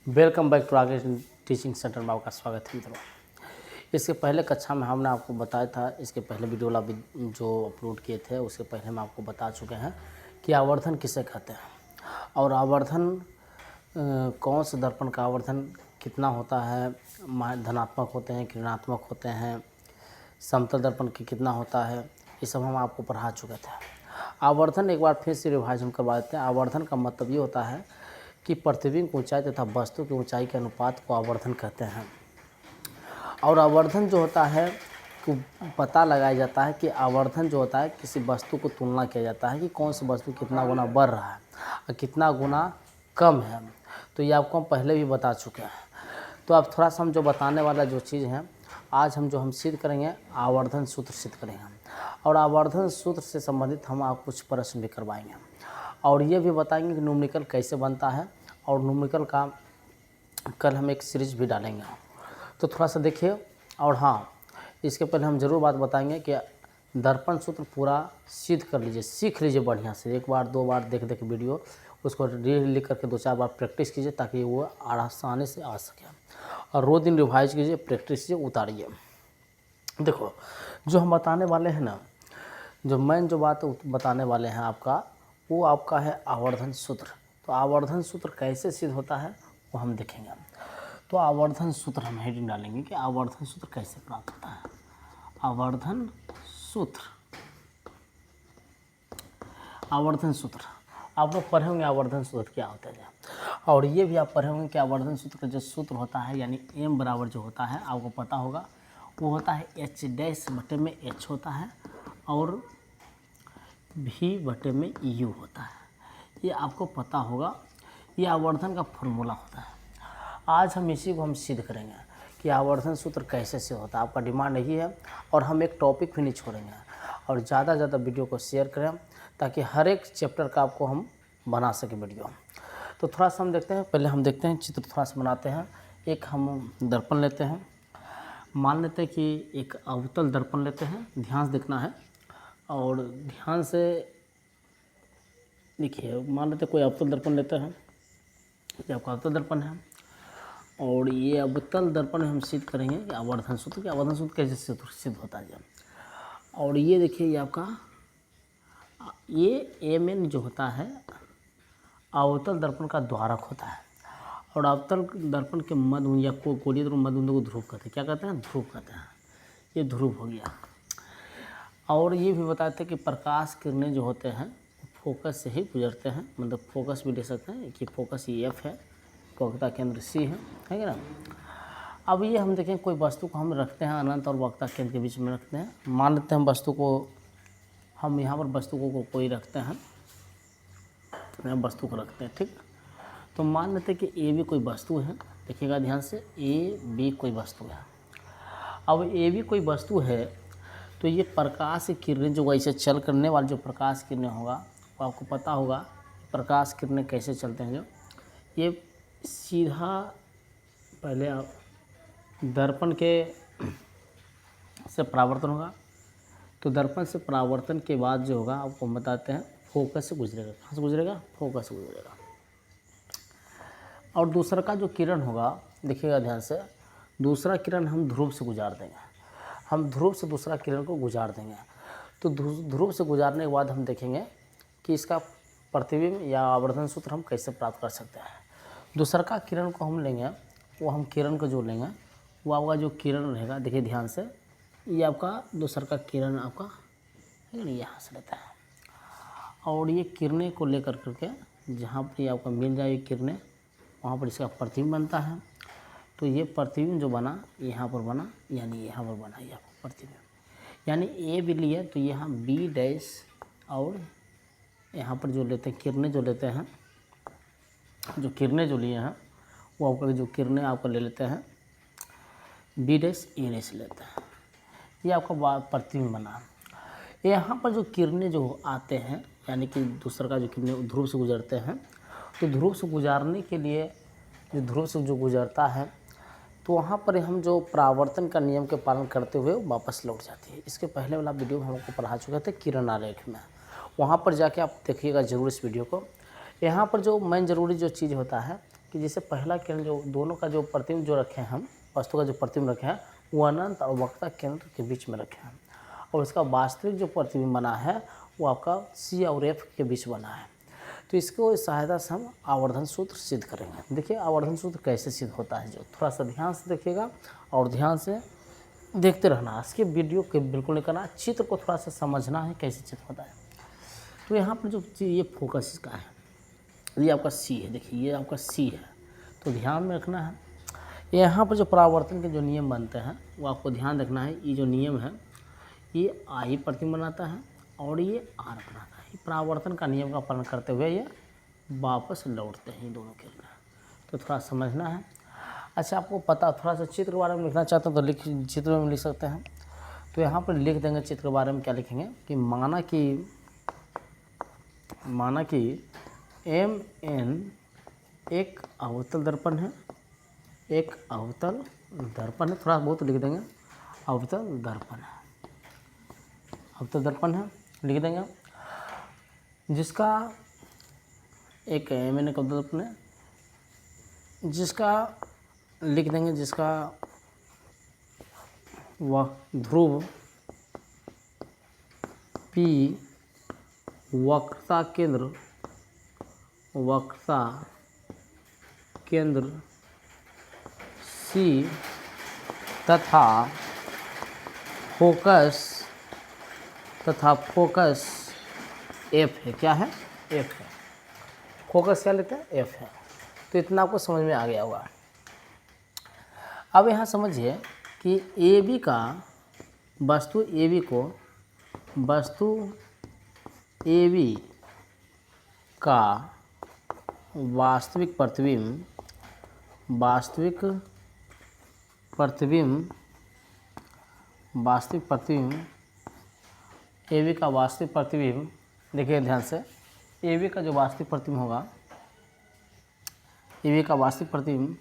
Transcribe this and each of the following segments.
Welcome back to आगे teaching centre में आपका स्वागत है मित्रों। इसके पहले कक्षा में हमने आपको बताया था, इसके पहले वीडियो जो अपलोड किए थे उसके पहले हम आपको बता चुके हैं कि आवर्धन किसे कहते हैं और आवर्धन कौन से दर्पण का आवर्धन कितना होता है, धनात्मक होते हैं कि ऋणात्मक होते हैं, समतल दर्पण की कितना होता है, ये सब हम आपको पढ़ा चुके थे। आवर्धन एक बार फिर से रिवाइज हम करवा देते हैं। आवर्धन का मतलब ये होता है कि प्रतिबिंब की ऊंचाई तथा वस्तु की ऊंचाई के अनुपात को आवर्धन कहते हैं। और आवर्धन जो होता है को पता लगाया जाता है कि आवर्धन जो होता है किसी वस्तु को तुलना किया जाता है कि कौन सी वस्तु कितना गुना बढ़ रहा है और कितना गुना कम है। तो ये आपको हम पहले भी बता चुके हैं। तो अब थोड़ा सा हम जो बताने वाला जो चीज़ है, आज हम सिद्ध करेंगे, आवर्धन सूत्र सिद्ध करेंगे। और आवर्धन सूत्र से संबंधित हम आप कुछ प्रश्न भी करवाएंगे और ये भी बताएंगे कि न्यूमेरिकल कैसे बनता है और न्यूमेरिकल का कल हम एक सीरीज भी डालेंगे। तो थोड़ा सा देखिए। और हाँ, इसके पहले हम ज़रूर बात बताएंगे कि दर्पण सूत्र पूरा सिद्ध कर लीजिए, सीख लीजिए बढ़िया से। एक बार दो बार देख वीडियो उसको लिख करके 2-4 बार प्रैक्टिस कीजिए ताकि वो आसानी से आ सके। और रोज़ दिन रिवाइज कीजिए, प्रैक्टिस कीजिए, उतारिए। देखो, जो हम बताने वाले हैं ना, जो मेन जो बात बताने वाले हैं आपका, वो आपका है आवर्धन सूत्र। तो आवर्धन सूत्र कैसे सिद्ध होता है वो हम देखेंगे। तो आवर्धन सूत्र हम हेडिंग डालेंगे कि आवर्धन सूत्र कैसे प्राप्त होता है। आवर्धन सूत्र, आवर्धन सूत्र आप लोग पढ़े होंगे आवर्धन सूत्र क्या होता है। और ये भी आप पढ़े होंगे कि आवर्धन सूत्र का जो सूत्र होता है यानी m बराबर जो होता है आपको पता होगा, वो होता है h डैश बटे में h होता है और v बटे में u होता है। ये आपको पता होगा, ये आवर्धन का फॉर्मूला होता है। आज हम इसी को हम सिद्ध करेंगे कि आवर्धन सूत्र कैसे से होता है। आपका डिमांड यही है और हम एक टॉपिक भी नहीं छोड़ेंगे और ज़्यादा से ज़्यादा वीडियो को शेयर करें ताकि हर एक चैप्टर का आपको हम बना सकें वीडियो। तो थोड़ा सा हम देखते हैं, पहले हम देखते हैं चित्र थोड़ा सा बनाते हैं। एक हम दर्पण लेते हैं, मान लेते हैं कि एक अवतल दर्पण लेते हैं, ध्यान से देखना है और ध्यान से देखिए। मान लेते कोई अवतल दर्पण लेते हैं, ये आपका अवतल दर्पण है और ये अवतल दर्पण हम सिद्ध करेंगे कि आवर्धन सूत्र, कि आवर्धन सूत्र कैसे सिद्ध होता है। और ये देखिए, ये आपका ये mn जो होता है अवतल दर्पण का द्वारक होता है और अवतल दर्पण के मध्य या गोलीय मध्य को ध्रुव कहते हैं। क्या कहते हैं? ध्रुव कहते हैं। ये ध्रुव हो गया। और ये भी बताते हैं कि प्रकाश किरणें जो होते हैं फोकस से ही गुजरते हैं, मतलब फोकस भी ले सकते हैं कि फोकस ये F है, वक्रता केंद्र C है कि ना। अब ये हम देखें कोई वस्तु को हम रखते हैं अनंत और वक्रता केंद्र के बीच में रखते हैं। मान लेते हैं हम वस्तु को, हम यहाँ पर वस्तु को कोई रखते हैं, वस्तु को रखते हैं, ठीक। तो मान लेते हैं कि ए भी कोई वस्तु है, देखिएगा ध्यान से, ए बी कोई वस्तु है। अब ए भी कोई वस्तु है तो ये प्रकाश की किरणें जो वैसे चल करने वाली जो प्रकाश किरणें होगा वो आपको पता होगा प्रकाश किरणें कैसे चलते हैं। जो ये सीधा पहले दर्पण के से परावर्तन होगा, तो दर्पण से परावर्तन के बाद जो होगा आपको बताते हैं फोकस से गुजरेगा। कहाँ से गुजरेगा? फोकस से गुजरेगा। और दूसरा का जो किरण होगा, देखिएगा ध्यान से, दूसरा किरण हम ध्रुव से गुजार देंगे। हम ध्रुव से दूसरा किरण को गुजार देंगे। तो ध्रुव से गुजारने के बाद हम देखेंगे कि इसका प्रतिबिंब या आवर्धन सूत्र हम कैसे प्राप्त कर सकते हैं। दूसरा का किरण को हम लेंगे, वो हम किरण को जो लेंगे वो आपका जो किरण रहेगा, देखिए ध्यान से, ये आपका दूसरा का किरण आपका है ना, यहाँ से रहता है। और ये किरणें को लेकर करके जहाँ पर ये आपका मिल जाए किरणें, वहाँ पर इसका प्रतिबिंब बनता है। तो ये प्रतिबिंब जो बना यहाँ पर बना, यानी यहाँ पर बना ये आपका प्रतिबिंब। यानी ए भी लिए तो यहाँ बी डैश और यहाँ पर जो लेते हैं किरणें जो लेते हैं, जो किरणें जो लिए हैं वो आपका जो किरणें आपका ले लेते हैं बी डैश ए डैश लेते हैं। ये आपका प्रतिबिंब बना। यहाँ पर जो किरणें जो आते हैं यानी कि दूसरा का जो किरणें ध्रुव से गुजरते हैं, तो ध्रुव से गुजारने के लिए जो ध्रुव से जो गुजरता है तो वहाँ पर हम जो परावर्तन का नियम के पालन करते हुए वापस लौट जाती है। इसके पहले वाला वीडियो में हम आपको पढ़ा चुके थे किरण आरेख में, वहाँ पर जाके आप देखिएगा ज़रूर इस वीडियो को। यहाँ पर जो मेन ज़रूरी जो चीज़ होता है कि जैसे पहला किरण जो दोनों का जो प्रतिबिंब जो रखे हैं हम, वस्तु का जो प्रतिबिंब रखे हैं वो अनंत और वक्रता केंद्र के बीच में रखे हैं, और इसका वास्तविक जो प्रतिबिंब बना है वो आपका सी और एफ के बीच बना है। तो इसको इस सहायता से हम आवर्धन सूत्र सिद्ध करेंगे। देखिए आवर्धन सूत्र कैसे सिद्ध होता है, जो थोड़ा सा ध्यान से देखिएगा और ध्यान से देखते रहना, इसके वीडियो के बिल्कुल नहीं करना, चित्र को थोड़ा सा समझना है कैसे चित्र होता है। तो यहाँ पर जो ये फोकस इसका है, ये आपका सी है, देखिए ये आपका सी है, तो ध्यान में रखना है। यहाँ पर जो परावर्तन के जो नियम बनते हैं वो आपको ध्यान रखना है। ये जो नियम है ये आई प्रतिबिंब बनाता है और ये आर बनाता है। परावर्तन का नियम का पालन करते हुए ये वापस लौटते हैं दोनों के लिए, तो थोड़ा समझना है। अच्छा आपको पता, थोड़ा सा चित्र के बारे में लिखना चाहते हैं तो चित्र में लिख सकते हैं। तो यहाँ पर लिख देंगे चित्र के बारे में, क्या लिखेंगे कि माना कि एम एन एक अवतल दर्पण है, एक अवतल दर्पण है, थोड़ा बहुत लिख देंगे, अवतल दर्पण है, अवतल दर्पण है लिख देंगे, जिसका एक एम एन एक अवतल दर्पण है, जिसका लिख देंगे, जिसका वह ध्रुव P वक्रता केंद्र C तथा फोकस F है। क्या है? F है। फोकस क्या लेते हैं? F है। तो इतना आपको समझ में आ गया होगा। अब यहाँ समझिए कि AB का वस्तु AB का वास्तविक प्रतिबिंब AB का वास्तविक प्रतिबिंब, देखिए ध्यान से, AB का जो वास्तविक प्रतिबिंब होगा, AB का वास्तविक प्रतिबिंब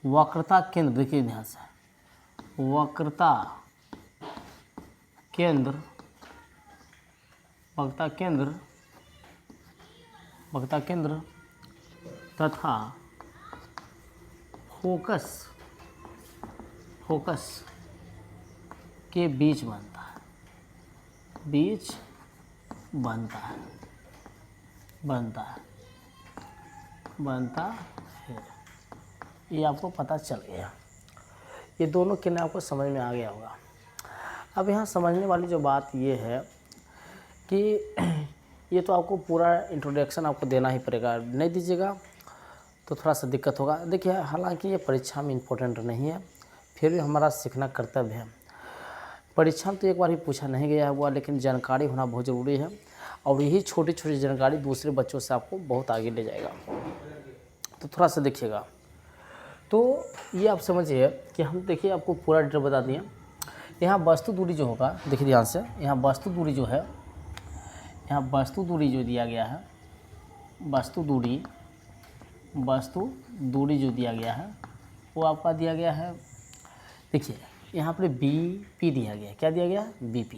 वक्रता केंद्र, देखिए ध्यान से, वक्रता केंद्र तथा फोकस के बीच बनता है। ये आपको पता चल गया। ये दोनों किरण आपको समझ में आ गया होगा। अब यहाँ समझने वाली जो बात ये है कि ये तो आपको पूरा इंट्रोडक्शन आपको देना ही पड़ेगा, नहीं दीजिएगा तो थोड़ा सा दिक्कत होगा। देखिए हालांकि ये परीक्षा में इम्पोर्टेंट नहीं है, फिर भी हमारा सीखना कर्तव्य है। परीक्षा में तो एक बार ही पूछा नहीं गया हुआ, लेकिन जानकारी होना बहुत ज़रूरी है, और यही छोटी छोटी जानकारी दूसरे बच्चों से आपको बहुत आगे ले जाएगा। तो थोड़ा सा देखिएगा। तो ये आप समझिए कि हम देखिए आपको पूरा डिटेल बता दिए। यहाँ वस्तु दूरी जो होगा, देखिए ध्यान से, यहाँ वस्तु दूरी जो है, यहाँ वस्तु दूरी जो दिया गया है, वस्तु दूरी जो दिया गया है वो आपका दिया गया है। देखिए यहाँ पर BP दिया गया है। क्या दिया गया है? BP।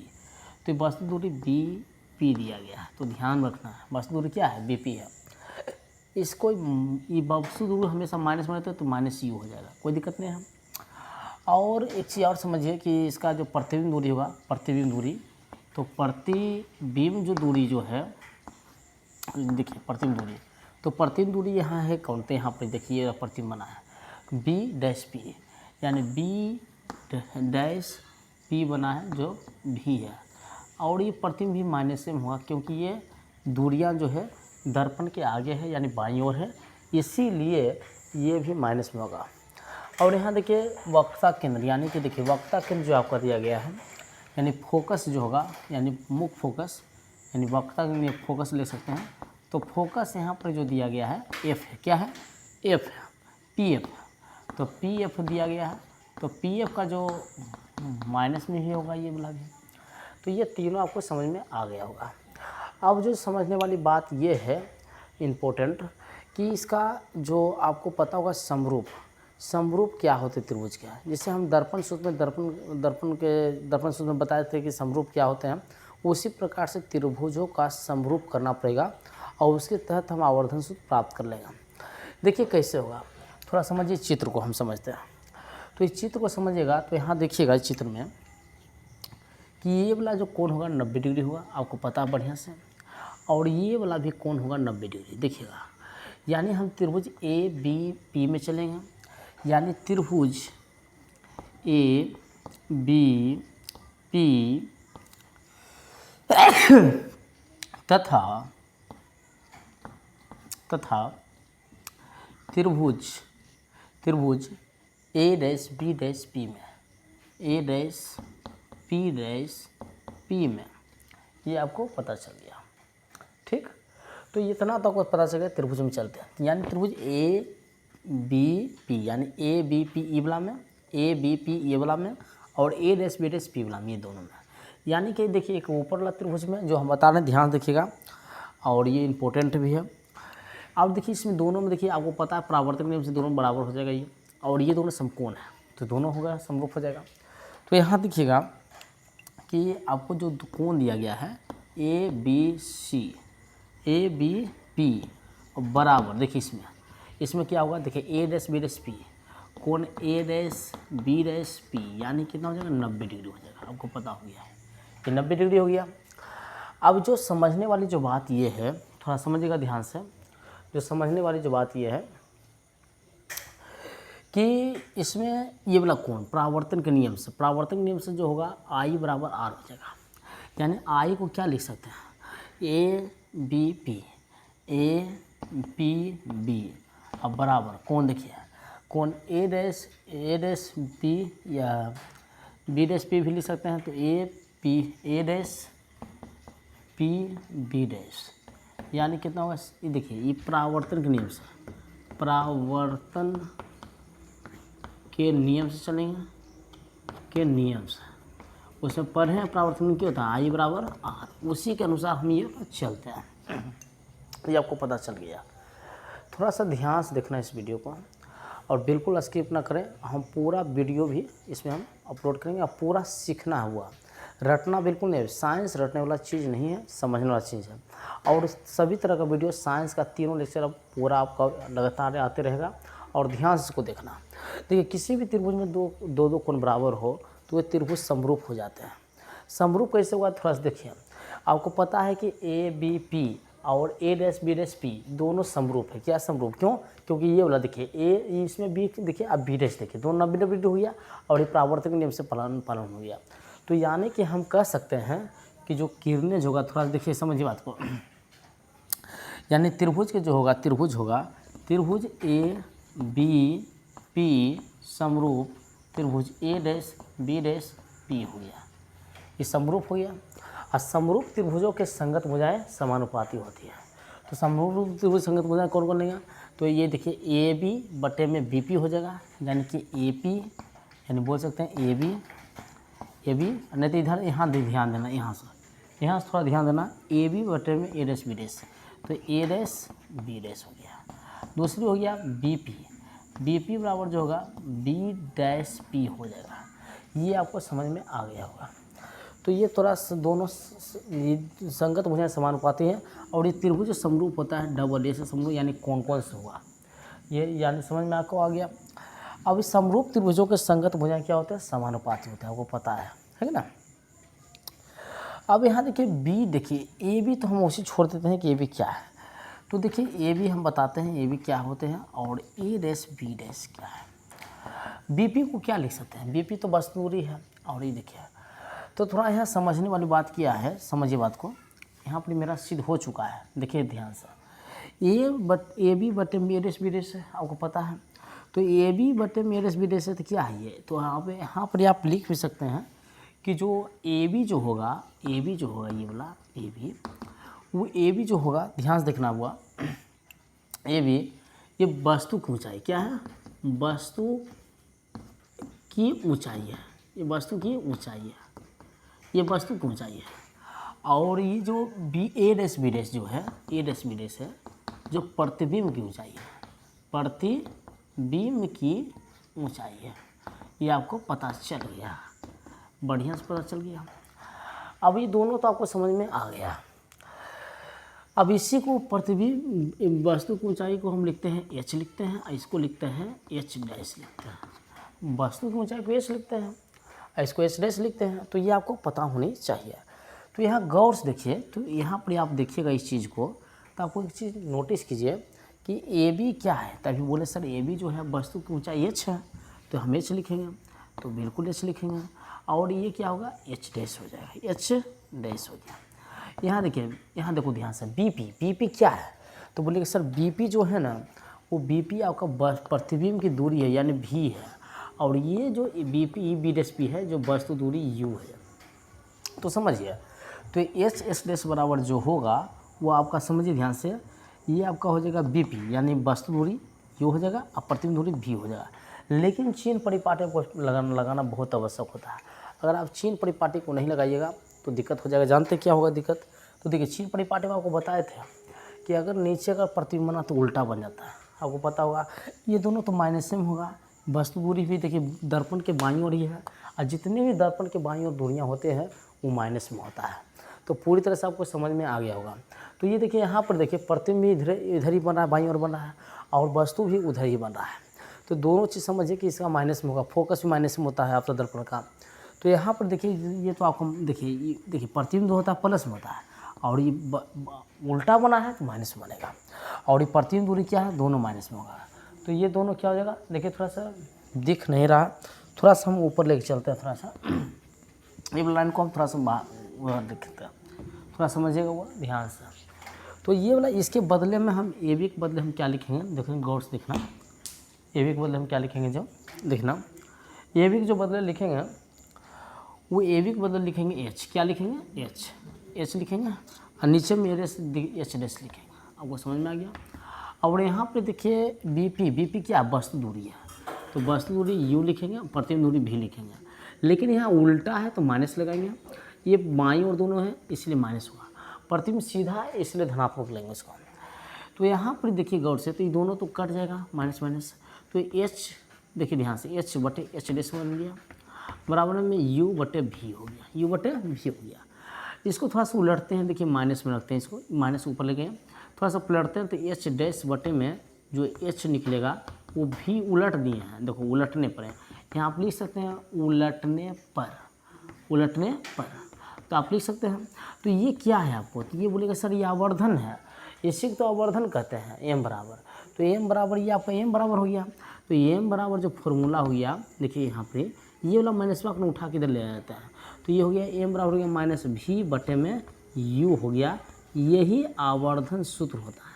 तो वस्तु दूरी BP दिया गया है, तो ध्यान रखना है वस्तु दूरी क्या है? BP है। इसको ये वस्तु दूरी हमेशा माइनस में रहता है, तो माइनस U हो जाएगा, कोई दिक्कत नहीं है। और एक चीज़ और समझिए कि इसका जो प्रतिबिंब दूरी होगा, प्रतिबिंब दूरी, तो प्रतिबिंब जो दूरी जो है, देखिए प्रतिबिंब दूरी, तो प्रतिबिंब दूरी यहाँ है कौन, तो यहाँ पर देखिए प्रतिबिंब बना है B'P, यानी B'P बना है जो भी है, और ये प्रतिबिंब भी माइनस में होगा, क्योंकि ये दूरियाँ जो है दर्पण के आगे है, यानी बाईं ओर है, इसीलिए ये भी माइनस में होगा। और यहाँ देखिए वक्रता केंद्र, यानी कि देखिए वक्रता केंद्र जो आपका दिया गया है, यानी फोकस जो होगा, यानी मुख्य फोकस, यानी वक्रता के लिए फोकस ले सकते हैं। तो फोकस यहाँ पर जो दिया गया है F है। क्या है? F है, PF। तो PF दिया गया है, तो PF का जो माइनस में ही होगा ये वाला भी। तो ये तीनों आपको समझ में आ गया होगा। अब जो समझने वाली बात ये है इम्पोर्टेंट, कि इसका जो आपको पता होगा समरूप क्या होते त्रिभुज के, जैसे हम दर्पण सूत्र में दर्पण सूत्र में बताए थे कि समरूप क्या होते हैं, उसी प्रकार से त्रिभुजों का समरूप करना पड़ेगा, और उसके तहत हम आवर्धन सूत्र प्राप्त कर लेंगे। देखिए कैसे होगा, थोड़ा समझिए चित्र को हम समझते हैं। तो इस चित्र को समझिएगा तो यहाँ देखिएगा इस चित्र में कि ये वाला जो कोण होगा 90 डिग्री होगा, आपको पता है बढ़िया से। और ये वाला भी कोण होगा 90 डिग्री, देखिएगा। यानी हम त्रिभुज ए बी पी में चलेंगे, यानी त्रिभुज ए बी पी तथा त्रिभुज ए डैश बी डैश पी में, ए डैश पी डैश पी में, ये आपको पता चल गया। ठीक, तो इतना तो आपको पता चल गया। त्रिभुज में चलते हैं, यानी त्रिभुज ए बी पी, यानी ए बी पी ई वाला में, ए बी पी ई वाला में, और ए डैश बी डैश पी वाला में, ये दोनों में। यानी कि देखिए एक ऊपर वाला त्रिभुज में जो हम बता रहे हैं, ध्यान देखिएगा, और ये इम्पोर्टेंट भी है। अब देखिए इसमें दोनों में देखिए आपको पता है परावर्तक नियम से दोनों बराबर हो जाएगा ये, और ये दोनों समकोण है तो दोनों होगा समरूप हो जाएगा। तो यहाँ देखिएगा कि आपको जो कोण दिया गया है A B C, A B P और बराबर, देखिए इसमें क्या होगा, देखिए A dash B dash P, कोण A dash B dash P, यानी कितना हो जाएगा 90 डिग्री हो जाएगा। आपको पता हो गया है कि 90 डिग्री हो गया। अब जो समझने वाली जो बात ये है, थोड़ा समझिएगा ध्यान से, जो समझने वाली जो बात ये है कि इसमें ये वाला कोण परावर्तन के नियम से जो होगा आई बराबर आर हो जाएगा। यानी आई को क्या लिख सकते हैं, A B P, A P B, अब बराबर कोण देखिए, कोण ए डैश बी या बी डैश पी भी लिख सकते हैं। तो A dash P B dash, यानी कितना होगा, ये देखिए ये परावर्तन के नियम से चलेंगे, के नियम से उसमें पढ़े हैं परावर्तन क्या होता है, आई बराबर आर, उसी के अनुसार हम ये चलते हैं। ये आपको पता चल गया। थोड़ा सा ध्यान से देखना इस वीडियो को, और बिल्कुल स्किप ना करें। हम पूरा वीडियो भी इसमें हम अपलोड करेंगे, और पूरा सीखना हुआ, रटना बिल्कुल नहीं है। साइंस रटने वाला चीज़ नहीं है, समझने वाला चीज़ है। और सभी तरह का वीडियो साइंस का तीनों लेक्चर अब पूरा आपका लगातार आते रहेगा, और ध्यान से इसको देखना। देखिए किसी भी त्रिभुज में दो कोण बराबर हो तो वे त्रिभुज समरूप हो जाते हैं। समरूप कैसे हुआ, थोड़ा सा देखिए। आपको पता है कि ए बी पी और ए डैश बी डैश पी दोनों समरूप है। क्या समरूप, क्यों, क्योंकि ये वाला देखिए ए इसमें बी देखिए, अब बी डैश देखिए, दोनों 90 डिग्री हो गया, और ये परावर्तक नियम से पालन हो गया। तो यानी कि हम कह सकते हैं कि जो किरणें जो होगा, थोड़ा देखिए समझिए बात को, यानी त्रिभुज के जो होगा, त्रिभुज ए बी पी समरूप त्रिभुज ए डैश बी डैश पी हो गया, ये समरूप हो गया। और समरूप त्रिभुजों के संगत भुजाएं समानुपाती होती है। तो समरूप त्रिभुज संगत भुजाएं कौन कौन लेंगे, तो ये देखिए ए बी बटे में बी पी हो जाएगा, यानी कि ए पी, यानी बोल सकते हैं ए बी, नहीं तो इधर यहाँ ध्यान देना, यहाँ से थोड़ा ध्यान देना, ए बी बटे में ए डैश बी डैश, तो ए डैश बी डैश हो गया। दूसरी हो गया बी पी बराबर जो होगा बी डैश पी हो जाएगा। ये आपको समझ में आ गया होगा। तो ये थोड़ा दोनों संगत भुजाएं समानुपाती हैं, और ये त्रिभुज समरूप होता है डबल ए से समरूप, यानी कौन से हुआ ये, यानी समझ में आपको आ गया। अब इस समरूप त्रिभुजों के संगत भुजाएं क्या होते हैं, समानुपाती होते हैं, आपको पता है ना। अब यहाँ देखिए बी, देखिए ए बी तो हम उसी छोड़ देते हैं कि ए बी क्या है। तो देखिए ए बी हम बताते हैं ए बी क्या होते हैं, और ए डैश बी डैश क्या है। बी पी को क्या लिख सकते हैं, बी पी तो बस दूरी है, और ये देखिए। तो थोड़ा यहाँ समझने वाली बात क्या है, समझिए बात को। यहाँ पर मेरा सिद्ध हो चुका है, देखिए ध्यान से। ए बी बटे में ए डैश बी डैश है, आपको पता है। तो ए बी बटे में ए डैश बी डैश है, तो क्या है ये, तो यहाँ पर आप लिख भी सकते हैं कि जो ए बी जो होगा ये वाला ए बी, वो ए बी जो होगा, ध्यान से देखना हुआ, ए बी ये वस्तु की ऊंचाई क्या है, वस्तु की ऊंचाई है, ये वस्तु की ऊंचाई है, ये वस्तु की ऊंचाई है। और ये जो बी ए डैश बी डैश जो है, ए डैश बी डैश है जो प्रतिबिंब की ऊंचाई है, प्रतिबिंब की ऊंचाई है। ये आपको पता चल गया, बढ़िया से पता चल गया। अब ये दोनों तो आपको समझ में आ गया। अब इसी को प्रतिबिंब वस्तु की ऊंचाई को हम लिखते हैं एच लिखते हैं, इसको लिखते हैं एच डैश लिखते हैं। वस्तु की ऊंचाई को एच लिखते हैं, इसको एच डैश लिखते हैं। तो ये आपको पता होनी चाहिए। तो यहाँ गौर से देखिए, तो यहाँ पर आप देखिएगा इस चीज़ को, तो आपको एक चीज़ नोटिस कीजिए कि ए बी क्या है। तभी बोले सर ए बी जो है वस्तु की ऊंचाई एच है, तो हम एच लिखेंगे, तो बिल्कुल एच लिखेंगे। और ये क्या होगा, एच डैश हो जाएगा, एच डैश हो गया। यहाँ देखिए, यहाँ देखो ध्यान से, बीपी क्या है, तो बोलिए सर बीपी जो है ना, वो बीपी आपका प्रतिबिंब की दूरी है, यानी भी है। और ये जो बीपी बी डैश पी है, जो वस्तु दूरी यू है। तो समझिए, तो एच एस डैश बराबर जो होगा वो आपका समझिए ध्यान से, ये आपका हो जाएगा बीपी, यानी वस्तु दूरी यू हो जाएगा और प्रतिबिंब दूरी भी हो जाएगा। लेकिन चिन्ह परिपाटी को लगाना बहुत आवश्यक होता है। अगर आप चिन्ह परिपाटी को नहीं लगाइएगा तो दिक्कत हो जाएगा। जानते क्या होगा दिक्कत, तो देखिए चिन्ह परिपाटी में आपको बताए थे कि अगर नीचे का प्रतिबिंब बना तो उल्टा बन जाता है। आपको पता होगा ये दोनों तो माइनस में होगा। वस्तु दूरी भी देखिए दर्पण के बाईं ओर ही है, और जितने भी दर्पण के बाईं ओर दूरियाँ होते हैं वो माइनस में होता है। तो पूरी तरह से आपको समझ में आ गया होगा। तो ये देखिए यहाँ पर देखिए प्रतिबिंब भी इधर ही बन रहा है, बाईं ओर बन रहा है, और वस्तु भी उधर ही बन रहा है। तो दोनों चीज़ समझिए कि इसका माइनस में होगा, फोकस भी माइनस में होता है आपका दर्पण का। तो यहाँ पर देखिए ये तो आपको देखिए प्रतिबिंब होता है प्लस में होता है, और ये उल्टा बना है तो माइनस में बनेगा। और ये प्रतिबिंब दूरी क्या है, दोनों माइनस में होगा। तो ये दोनों क्या हो जाएगा, देखिए थोड़ा सा दिख नहीं रहा, थोड़ा सा हम ऊपर लेके चलते हैं। थोड़ा सा ये लाइन को हम थोड़ा सा बाहर देखते हैं, थोड़ा समझिएगा वो ध्यान से। तो ये वाला इसके बदले में हम ए बी के बदले हम क्या लिखेंगे, देखेंगे गौर से देखना। ए बी के बदले हम क्या लिखेंगे, जो देखना ए बी के जो बदले लिखेंगे वो ए बी के बदले लिखेंगे एच। क्या लिखेंगे, एच लिखेंगे, और नीचे में एच डैश लिखेंगे। आपको समझ में आ गया। और यहाँ पे देखिए बीपी क्या वस्तु दूरी है, तो वस्तु दूरी यू लिखेंगे, प्रतिबिंब दूरी भी लिखेंगे। लेकिन यहाँ उल्टा है तो माइनस लगाएंगे, ये बाईं और दोनों है इसलिए माइनस हुआ। प्रतिबिंब सीधा है इसलिए धनात्मक लेंगे इसको। तो यहाँ पर देखिए गौर से, तो ये दोनों तो कट जाएगा माइनस माइनस। तो एच देखिए ध्यान से, एच बटे एच डैश बन गया, बराबर में यू बटे भी हो गया, यू बटे भी हो गया। इसको थोड़ा सा उलटते हैं, देखिए माइनस में रखते हैं, इसको माइनस ऊपर ले गए, थोड़ा सा पलटते हैं, तो एच डैश बटे में जो एच निकलेगा वो भी उलट दिए हैं। देखो उलटने पर है, यहाँ आप लिख सकते हैं उलटने पर, उलटने पर, तो आप लिख सकते हैं। तो ये क्या है आपको, तो ये बोलेगा सर ये आवर्धन है, इसी को तो आवर्धन कहते हैं, एम बराबर। तो एम बराबर ये आपका एम बराबर हो गया। तो एम बराबर जो फॉर्मूला हो गया, देखिए यहाँ पे ये वाला माइनस में अपने उठा के इधर ले जाता है। तो ये हो गया एम बराबर हो गया माइनस भी बटे में यू हो गया। यही आवर्धन सूत्र होता है।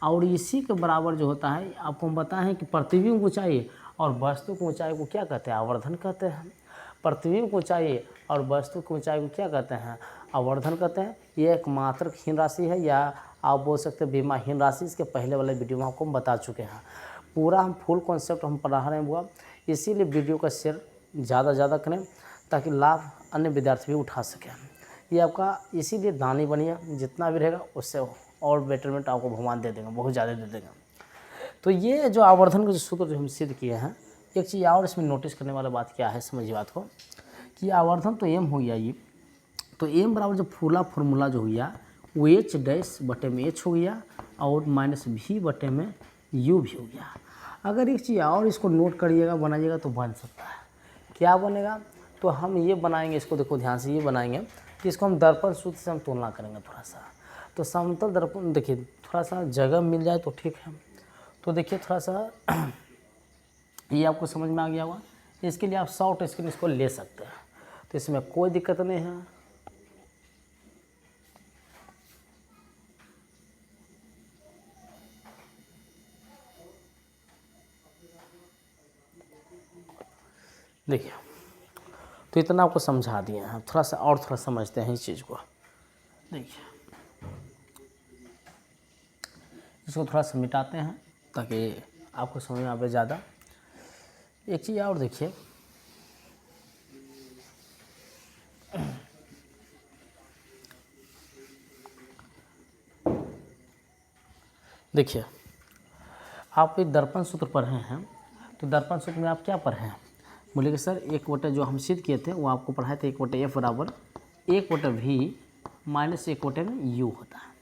और इसी के बराबर जो होता है, आपको हम बताएं कि प्रतिबिंब ऊंचाई और वस्तु की ऊंचाई को क्या कहते हैं, आवर्धन कहते हैं। प्रतिबिंब की ऊंचाई और वस्तु की ऊंचाई को क्या कहते हैं, आवर्धन कहते हैं। ये एक मात्रक हीन राशि है, या आप बोल सकते हैं विमाहीन राशि। इसके पहले वाले वीडियो में आपको हम बता चुके हैं। पूरा हम फुल कॉन्सेप्ट हम पढ़ा रहे हैं हुआ, इसीलिए वीडियो का शेयर ज़्यादा करें ताकि लाभ अन्य विद्यार्थी भी उठा सकें। ये आपका इसीलिए दानी बनिए, जितना भी रहेगा उससे और बेटरमेंट आपको भगवान दे देंगे, बहुत ज़्यादा दे देंगे। तो ये जो आवर्धन के जो सूत्र जो हम सिद्ध किए हैं, एक चीज़ और इसमें नोटिस करने वाला बात क्या है, समझिए बात को, कि आवर्धन तो एम हो गया ये, तो एम बराबर जो फूला फॉर्मूला जो हो गया वो एच डैश बटे में एच हो गया, और माइनस भी बटे में यू भी हो गया। अगर एक चीज़ और इसको नोट करिएगा, बनाइएगा, तो बन सकता है। क्या बनेगा, तो हम ये बनाएंगे, इसको देखो ध्यान से, ये बनाएंगे कि इसको हम दर्पण सूत्र से हम तुलना करेंगे थोड़ा सा। तो समतल दर्पण देखिए, थोड़ा सा जगह मिल जाए तो ठीक है। तो देखिए थोड़ा सा ये आपको समझ में आ गया होगा। इसके लिए आप शॉर्ट स्क्रीन इसको ले सकते हैं, तो इसमें कोई दिक्कत नहीं है। देखिए तो इतना आपको समझा दिए हैं, थोड़ा सा और थोड़ा समझते हैं इस चीज़ को। देखिए इसको थोड़ा सा मिटाते हैं ताकि आपको समझ में आवे ज़्यादा। एक चीज़ और देखिए, देखिए आप एक दर्पण सूत्र पढ़े हैं, तो दर्पण सूत्र में आप क्या पढ़े हैं, बोले कि सर एक वोटे जो हम सिद्ध किए थे वो आपको पढ़ाए थे, एक वोटे एफ बराबर एक वोटे भी माइनस एक वोटे में यू होता है।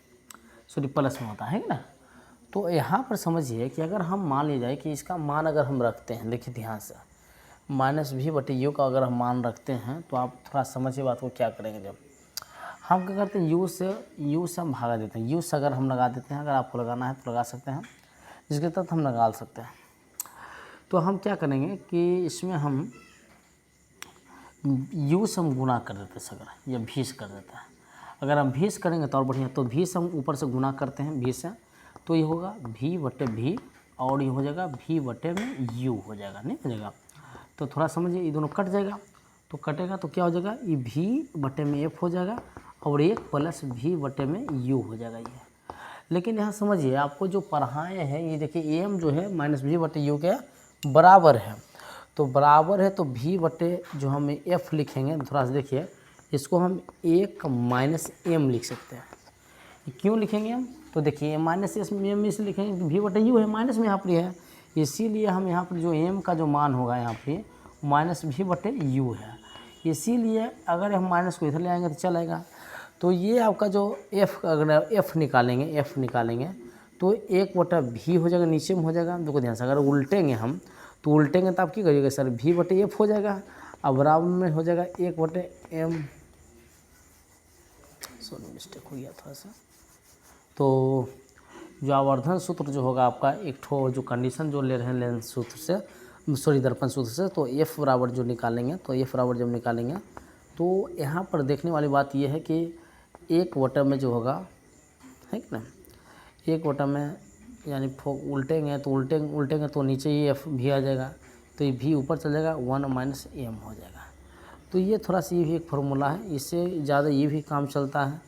सॉरी प्लस में होता है कि ना। तो यहाँ पर समझिए कि अगर हम मान लिया जाए कि इसका मान अगर हम रखते हैं, देखिए ध्यान से, माइनस भी बटे यू का अगर हम मान रखते हैं तो आप थोड़ा समझिए बात को। क्या करेंगे, जब हम क्या करते हैं यू से हम भागा देते हैं। यू से अगर हम लगा देते हैं, अगर आपको लगाना है तो लगा सकते हैं, जिसके तहत हम लगा सकते हैं। तो हम क्या करेंगे कि इसमें हम यू से हम गुना कर देते हैं अगर, या भी से कर देते हैं। अगर हम भी से करेंगे तो और बढ़िया। तो भी से हम ऊपर से गुना करते हैं भी से, तो ये होगा भी बटे भी, और ये हो जाएगा भी बटे में यू हो जाएगा, नहीं हो जाएगा। तो थोड़ा समझिए, ये दोनों कट जाएगा, तो कटेगा तो क्या हो जाएगा, ये भी बटे में एफ हो जाएगा और एक प्लस भी बटे में यू हो जाएगा ये। लेकिन यहाँ समझिए, आपको जो पढ़ाए हैं ये देखिए, एम जो है माइनस भी बटे यू के बराबर है। तो बराबर है तो भी बटे जो हम एफ लिखेंगे, थोड़ा सा देखिए, इसको हम एक माइनस एम लिख सकते हैं। क्यों लिखेंगे हम, तो देखिए माइनस एम में से लिखेंगे, भी बटे यू है, माइनस में यहाँ पर है, इसीलिए हम यहाँ पर जो एम का जो मान होगा यहाँ पे माइनस भी बटे यू है। इसीलिए अगर हम माइनस को इधर ले आएंगे तो चलेगा। तो ये आपका जो एफ, अगर एफ निकालेंगे तो एक बटा भी हो जाएगा, नीचे में हो जाएगा। देखो ध्यान से, अगर उल्टेंगे हम तो उल्टेंगे तो आप क्या करिएगा सर, भी बटे एफ हो जाएगा, अब बराबर में हो जाएगा एक बटे एम। सॉरी मिस्टेक हो गया थोड़ा सा। तो जो आवर्धन सूत्र जो होगा आपका, एक ठो जो कंडीशन जो ले रहे हैं लेंस सूत्र से, सॉरी दर्पण सूत्र से, तो एफ बराबर जो निकालेंगे, तो एफ बराबर जब निकालेंगे तो यहाँ पर देखने वाली बात यह है कि एक बटा में जो होगा, है कि ना, एक बटा में यानी उल्टेंगे तो नीचे ही एफ भी आ जाएगा, तो ये भी ऊपर चल जाएगा, 1 माइनस एम हो जाएगा। तो ये थोड़ा सा ये भी एक फार्मूला है, इससे ज़्यादा ये भी काम चलता है।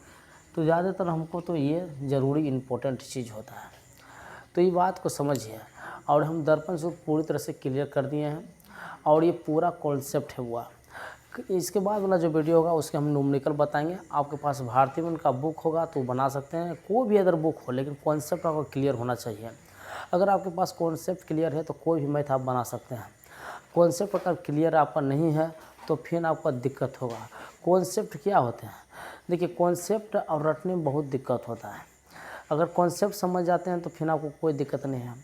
तो ज़्यादातर हमको तो ये ज़रूरी इम्पोर्टेंट चीज़ होता है। तो ये बात को समझिए, और हम दर्पण सूत्र पूरी तरह से क्लियर कर दिए हैं, और ये पूरा कॉन्सेप्ट है हुआ। इसके बाद वाला जो वीडियो होगा उसके हम न्यूमेरिकल बताएंगे। आपके पास भारतीय में उनका बुक होगा तो बना सकते हैं, कोई भी अदर बुक हो, लेकिन कॉन्सेप्ट आपको क्लियर होना चाहिए। अगर आपके पास कॉन्सेप्ट क्लियर है तो कोई भी मैथ आप बना सकते हैं। कॉन्सेप्ट अगर क्लियर आपका नहीं है तो फिर आपका दिक्कत होगा। कॉन्सेप्ट क्या होते हैं, देखिए कॉन्सेप्ट और रटने में बहुत दिक्कत होता है। अगर कॉन्सेप्ट समझ जाते हैं तो फिर आपको कोई दिक्कत नहीं है।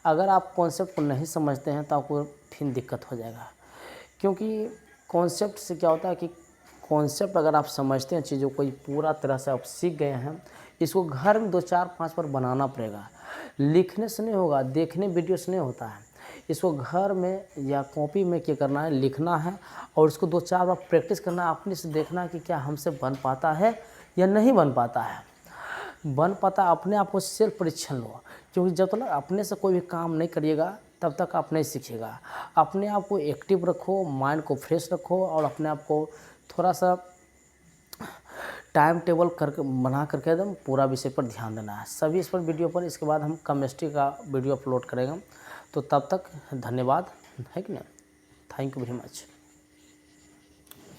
अगर आप कॉन्सेप्ट को नहीं समझते हैं तो आपको फिर दिक्कत हो जाएगा। क्योंकि कॉन्सेप्ट से क्या होता है कि कॉन्सेप्ट अगर आप समझते हैं चीज़ों को, पूरा तरह से आप सीख गए हैं, इसको घर में 2 4 5 बार बनाना पड़ेगा। लिखने से नहीं होगा, देखने वीडियो से नहीं होता है। इसको घर में या कॉपी में क्या करना है, लिखना है, और इसको 2 4 बार प्रैक्टिस करना है, अपने से देखना है कि क्या हमसे बन पाता है या नहीं बन पाता है। बन पाता, अपने आप को सेल्फ परीक्षण लो, क्योंकि जब तक अपने से कोई भी काम नहीं करिएगा तब तक आप नहीं सीखिएगा। अपने आप को एक्टिव रखो, माइंड को फ्रेश रखो, और अपने आप को थोड़ा सा टाइम टेबल करके बना करके एकदम पूरा विषय पर ध्यान देना है सभी इस पर वीडियो पर। इसके बाद हम केमिस्ट्री का वीडियो अपलोड करेंगे। तो तब तक धन्यवाद, है कि नहीं, थैंक यू वेरी मच।